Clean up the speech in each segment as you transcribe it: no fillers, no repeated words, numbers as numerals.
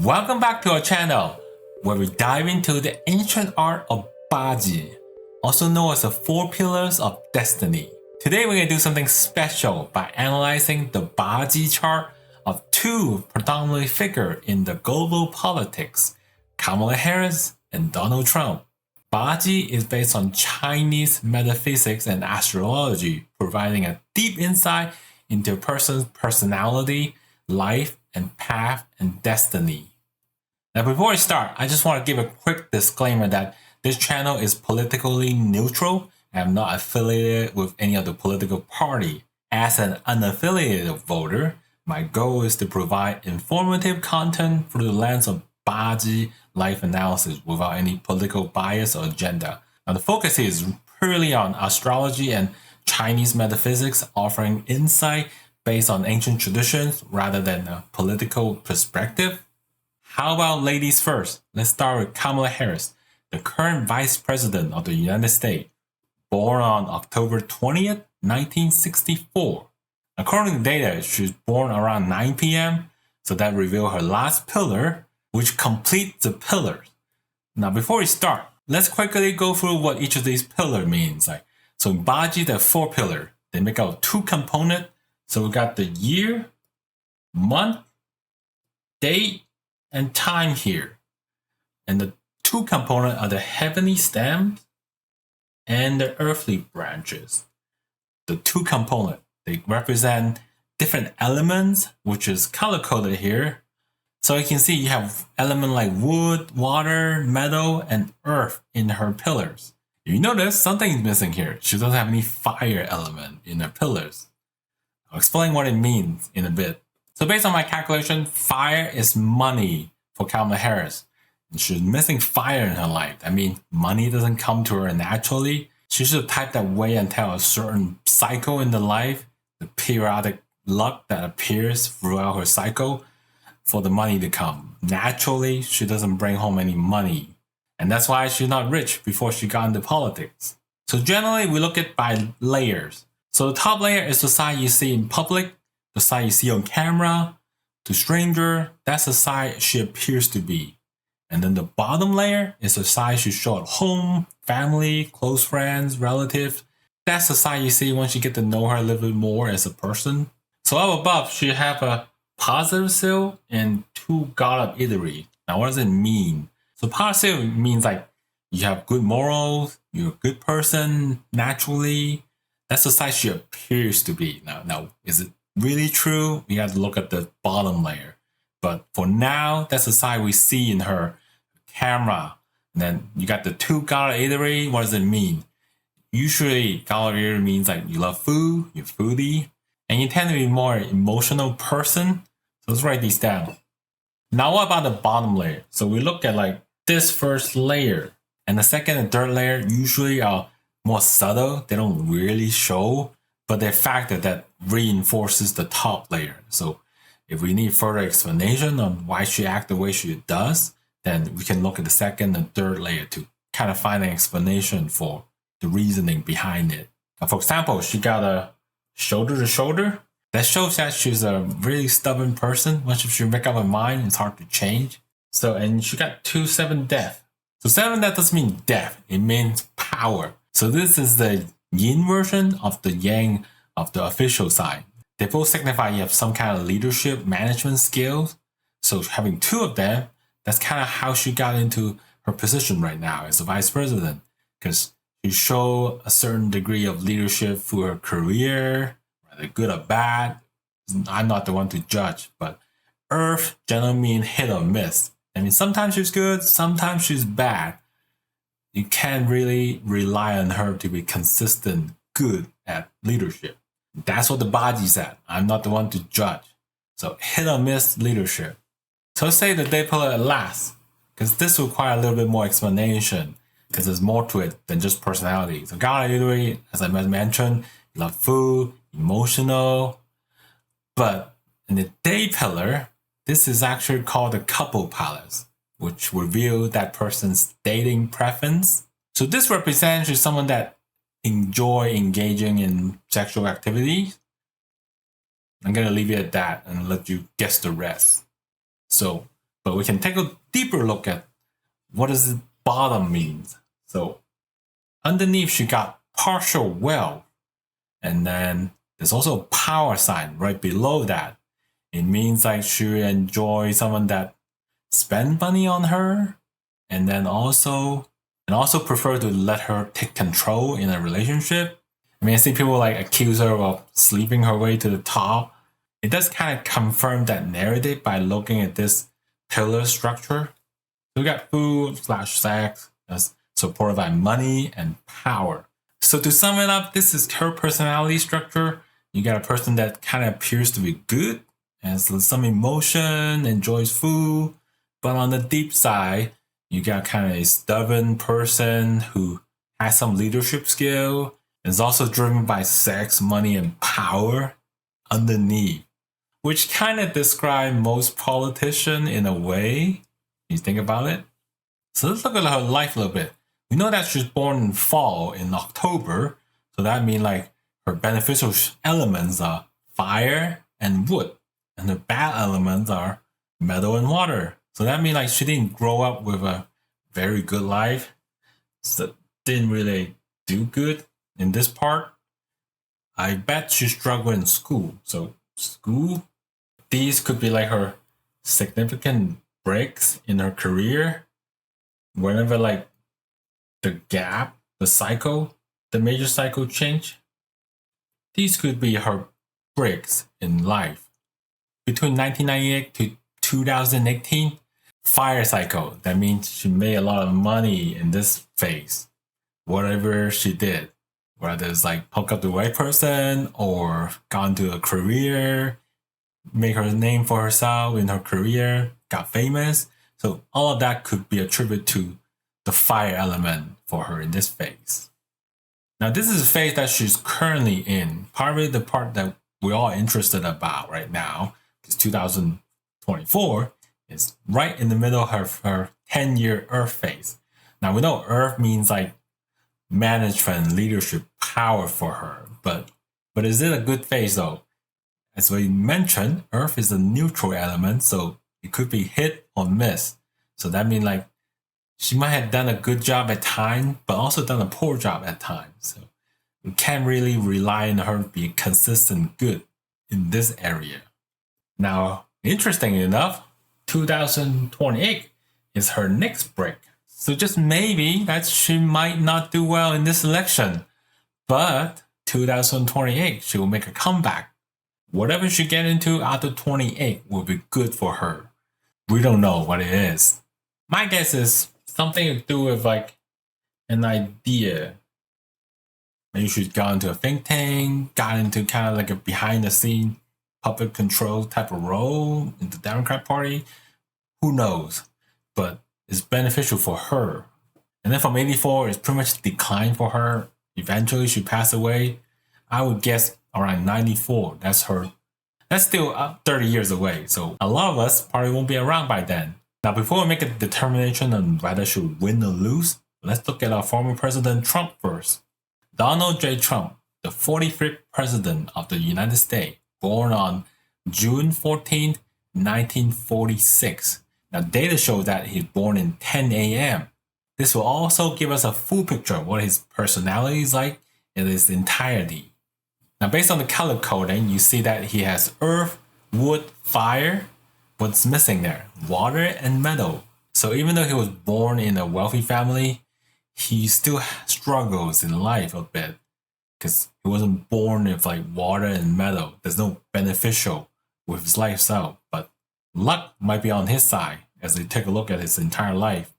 Welcome back to our channel, where we dive into the ancient art of BaZi, also known as the 4 pillars of destiny. Today we're going to do something special by analyzing the BaZi chart of 2 predominantly figures in the global politics, Kamala Harris and Donald Trump. BaZi is based on Chinese metaphysics and astrology, providing a deep insight into a person's personality, life, and path and destiny. Now before I start, I just want to give a quick disclaimer that this channel is politically neutral and I'm not affiliated with any other political party. As an unaffiliated voter, my goal is to provide informative content through the lens of BaZi life analysis without any political bias or agenda. Now the focus here is purely on astrology and Chinese metaphysics, offering insight based on ancient traditions rather than a political perspective. How about ladies first? Let's start with Kamala Harris, the current Vice President of the United States, born on October 20th, 1964. According to data, she was born around 9 p.m., so that reveals her last pillar, which completes the pillars. Now before we start, let's quickly go through what each of these pillars means. So in BaZi, there are 4 pillars. They make out 2 components. So we got the year, month, date, and time here. And the 2 components are the heavenly stems and the earthly branches. The 2 components, they represent different elements, which is color-coded here. So you can see you have elements like wood, water, metal, and earth in her pillars. If you notice, something is missing here. She doesn't have any fire element in her pillars. I'll explain what it means in a bit. So based on my calculation, fire is money for Kamala Harris. And she's missing fire in her life. I mean, money doesn't come to her naturally. She's the type that wait until a certain cycle in the life, the periodic luck that appears throughout her cycle, for the money to come. Naturally, she doesn't bring home any money. And that's why she's not rich before she got into politics. So generally, we look at by layers. So the top layer is the side you see in public, the side you see on camera, to stranger, that's the side she appears to be. And then the bottom layer is the side she show at home, family, close friends, relatives. That's the side you see once you get to know her a little bit more as a person. So up above, she have a positive seal and 2 God of Italy. Now what does it mean? So positive means like you have good morals, you're a good person naturally. That's the side she appears to be. Now, is it really true? We have to look at the bottom layer. But for now, that's the side we see in her camera. And then you got the 2 God of Italy. What does it mean? Usually, God of Italy means like you love food, you're foodie, and you tend to be more emotional person. So let's write these down. Now what about the bottom layer? So we look at like this first layer, and the second and third layer usually are more subtle. They don't really show, but they're factor that reinforces the top layer. So if we need further explanation on why she acts the way she does, then we can look at the second and third layer to kind of find an explanation for the reasoning behind it. Now, for example, she got a shoulder to shoulder. That shows that she's a really stubborn person. Once she make up her mind, it's hard to change. So, and she got 2 7 death. So 7 death doesn't mean death. It means power. So this is the yin version of the yang of the official side. They both signify you have some kind of leadership management skills. So having 2 of them, that's kind of how she got into her position right now as a vice president. Because she showed a certain degree of leadership through her career, whether good or bad. I'm not the one to judge, but earth generally means hit or miss. I mean, sometimes she's good, sometimes she's bad. You can't really rely on her to be consistent, good at leadership. That's what the BaZi's at. I'm not the one to judge. So hit or miss leadership. So let's say the day pillar last, because this requires a little bit more explanation, because there's more to it than just personality. So God literally, as I mentioned, you love food, emotional. But in the day pillar, this is actually called the couple palace, which reveal that person's dating preference. So this represents someone that enjoy engaging in sexual activities. I'm going to leave it at that and let you guess the rest. So But we can take a deeper look at what does the bottom means. So underneath she got partial wealth. And then there's also a power sign right below that. It means like she enjoys someone that spend money on her and then also prefer to let her take control in a relationship. I mean, I see people like accuse her of sleeping her way to the top. It does kind of confirm that narrative by looking at this pillar structure. So we got food/sex as supported by money and power. So to sum it up, this is her personality structure. You got a person that kind of appears to be good, has some emotion, enjoys food, but on the deep side, you got kind of a stubborn person who has some leadership skill and is also driven by sex, money, and power underneath, which kind of describe most politicians in a way. You think about it. So let's look at her life a little bit. We know that she's born in fall in October, so that means like her beneficial elements are fire and wood, and her bad elements are metal and water. So that means like she didn't grow up with a very good life, so didn't really do good in this part. I bet she struggled in school. So school, these could be like her significant breaks in her career. Whenever like the gap, the major cycle change, these could be her breaks in life. Between 1998 to 2018, fire cycle. That means she made a lot of money in this phase. Whatever she did, whether it's like hook up the right person or got into a career, make her name for herself in her career, got famous. So all of that could be attributed to the fire element for her in this phase. Now this is the phase that she's currently in. Probably the part that we're all interested about right now is 2024 is right in the middle of her 10-year Earth phase. Now we know Earth means like management, leadership, power for her. But is it a good phase though? As we mentioned, Earth is a neutral element, so it could be hit or miss. So that means like she might have done a good job at times, but also done a poor job at times. So we can't really rely on her to be consistent good in this area. Now, interestingly enough, 2028 is her next break. So just maybe that she might not do well in this election, but 2028, she will make a comeback. Whatever she get into after 28 will be good for her. We don't know what it is. My guess is something to do with like an idea. Maybe she's gone into a think tank, got into kind of like a behind the scene public control type of role in the Democrat Party. Who knows? But it's beneficial for her. And then from 84, it's pretty much declined for her. Eventually, she passed away. I would guess around 94. That's her. That's still up 30 years away. So a lot of us probably won't be around by then. Now, before we make a determination on whether she would win or lose, let's look at our former President Trump first. Donald J. Trump, the 45th President of the United States, born on June 14, 1946. Now, data show that he's born in 10 a.m. This will also give us a full picture of what his personality is like in its entirety. Now, based on the color coding, you see that he has earth, wood, fire. What's missing there? Water and metal. So even though he was born in a wealthy family, he still struggles in life a bit because he wasn't born with like water and metal. There's no beneficial with his lifestyle, but luck might be on his side as we take a look at his entire life.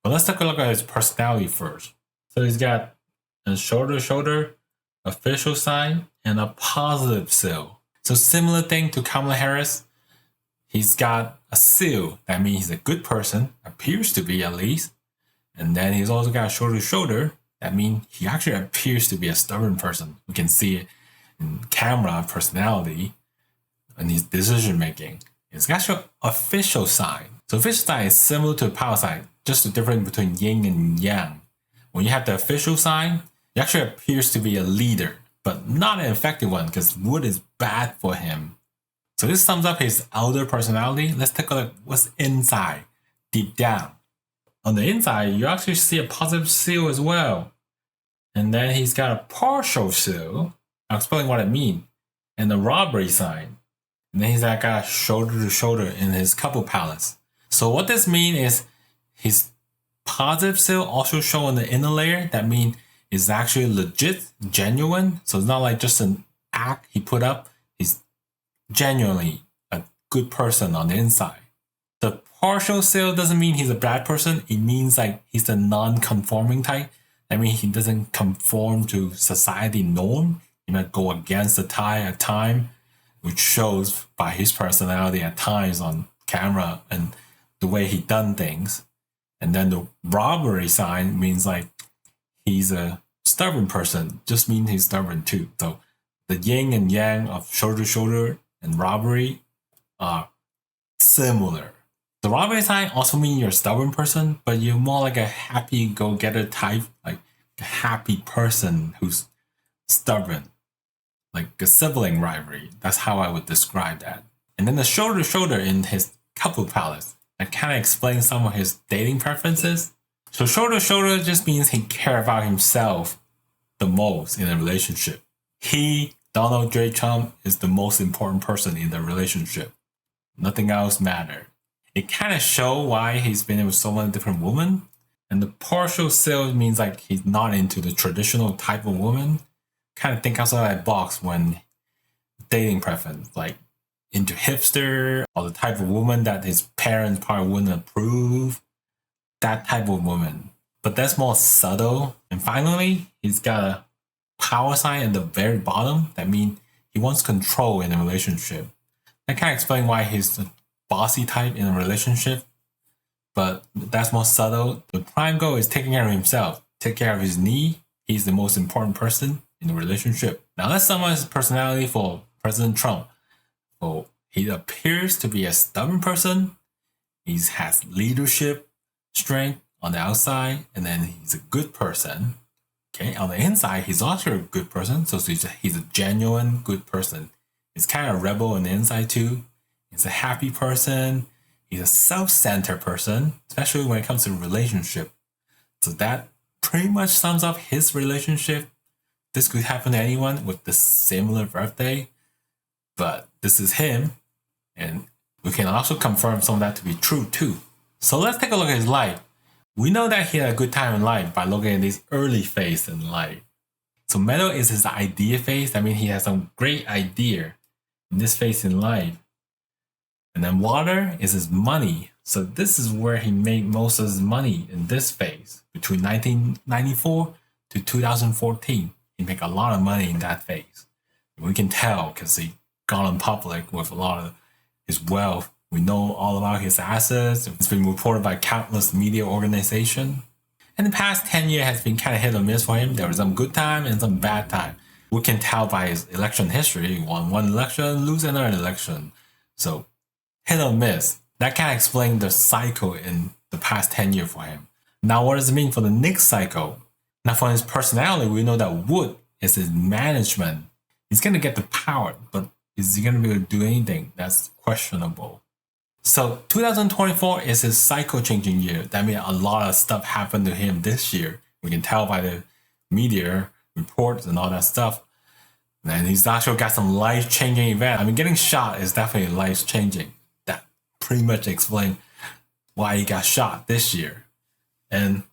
But let's take a look at his personality first. So he's got a shoulder, official sign, and a positive seal. So similar thing to Kamala Harris. He's got a seal. That means he's a good person, appears to be at least. And then he's also got a shoulder. That means he actually appears to be a stubborn person. We can see it in camera personality and his decision making. It's got an official sign. So official sign is similar to a power sign, just the difference between yin and yang. When you have the official sign, he actually appears to be a leader, but not an effective one because wood is bad for him. So this sums up his outer personality. Let's take a look what's inside, deep down. On the inside, you actually see a positive seal as well. And then he's got a partial seal. I'll explain what it means. And the robbery sign. And then he's got a shoulder to shoulder in his couple palace. So what this means is his positive seal also show on the inner layer. That means it's actually legit, genuine. So it's not like just an act he put up. He's genuinely a good person on the inside. The partial seal doesn't mean he's a bad person. It means like he's a non-conforming type. That means he doesn't conform to society norm. He might go against the tide at time, which shows by his personality at times on camera and the way he done things. And then the robbery sign means like he's a stubborn person. Just means he's stubborn too. So the yin and yang of shoulder to shoulder and robbery are similar. The robbery sign also means you're a stubborn person, but you're more like a happy go-getter type, like a happy person who's stubborn, like a sibling rivalry. That's how I would describe that. And then the shoulder to shoulder in his couple palace, that kind of explains some of his dating preferences. So shoulder to shoulder just means he cares about himself the most in a relationship. He, Donald J. Trump, is the most important person in the relationship. Nothing else matters. It kind of shows why he's been with so many different women. And the partial seal means like he's not into the traditional type of woman. Kind of think outside that box when dating preference, like into hipster or the type of woman that his parents probably wouldn't approve. That type of woman. But that's more subtle. And finally, he's got a power sign at the very bottom. That means he wants control in a relationship. That kind of explains why he's a bossy type in a relationship. But that's more subtle. The prime goal is taking care of himself. Take care of his need. He's the most important person in the relationship. Now let's summarize his personality for President Trump. So he appears to be a stubborn person. He has leadership, strength on the outside, and then he's a good person. Okay, on the inside, he's also a good person. So he's a genuine good person. He's kind of a rebel on the inside too. He's a happy person. He's a self-centered person, especially when it comes to relationship. So that pretty much sums up his relationship. This could happen to anyone with the similar birthday, but this is him. And we can also confirm some of that to be true too. So let's take a look at his life. We know that he had a good time in life by looking at this early phase in life. So metal is his idea phase. That means he has some great idea in this phase in life. And then water is his money. So this is where he made most of his money in this phase. Between 1994 to 2014, he made a lot of money in that phase. We can tell because he got on public with a lot of his wealth. We know all about his assets. It's been reported by countless media organizations. And the past 10 years has been kind of hit or miss for him. There was some good time and some bad time. We can tell by his election history. He won one election, lose another election. So hit or miss. That kind of explains the cycle in the past 10 years for him. Now, what does it mean for the next cycle? Now, for his personality, we know that wood is his management. He's going to get the power, but is he going to be able to do anything? That's questionable. So 2024 is his cycle changing year. That means a lot of stuff happened to him this year. We can tell by the media reports and all that stuff. And he's actually got some life-changing event. I mean, getting shot is definitely life-changing. That pretty much explains why he got shot this year. And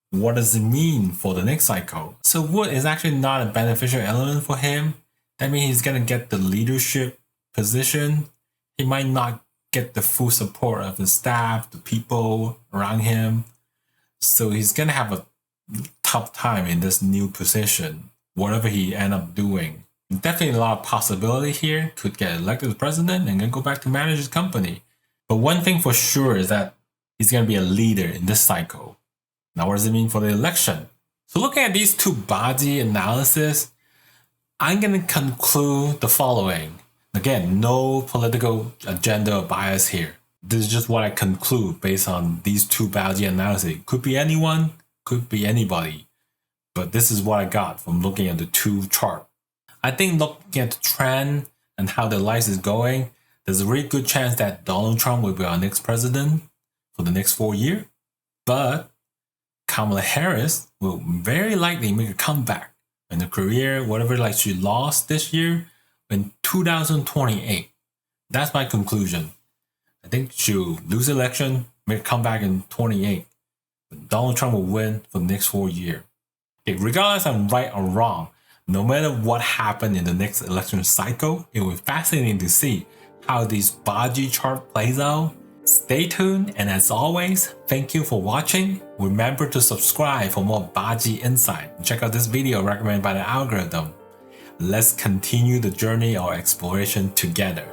what does it mean for the next cycle? So wood is actually not a beneficial element for him. That means he's going to get the leadership position. He might not get the full support of the staff, the people around him. So he's going to have a tough time in this new position, whatever he end up doing. Definitely a lot of possibility here. Could get elected as president and then go back to manage his company. But one thing for sure is that he's going to be a leader in this cycle. Now, what does it mean for the election? So looking at these two BaZi analysis, I'm going to conclude the following. Again, no political agenda or bias here. This is just what I conclude based on these two BaZi analysis. Could be anyone, could be anybody. But this is what I got from looking at the two charts. I think looking at the trend and how their lives is going, there's a really good chance that Donald Trump will be our next president for the next 4 years. But Kamala Harris will very likely make a comeback in her career, whatever like she lost this year, in 2028. That's my conclusion. I think she'll lose the election, make a comeback in 28. But Donald Trump will win for the next 4 years. Okay, regardless I'm right or wrong, no matter what happened in the next election cycle, it will be fascinating to see how this BaZi chart plays out. Stay tuned, and as always, thank you for watching. Remember to subscribe for more BaZi insight. Check out this video recommended by the algorithm. Let's continue the journey or exploration together.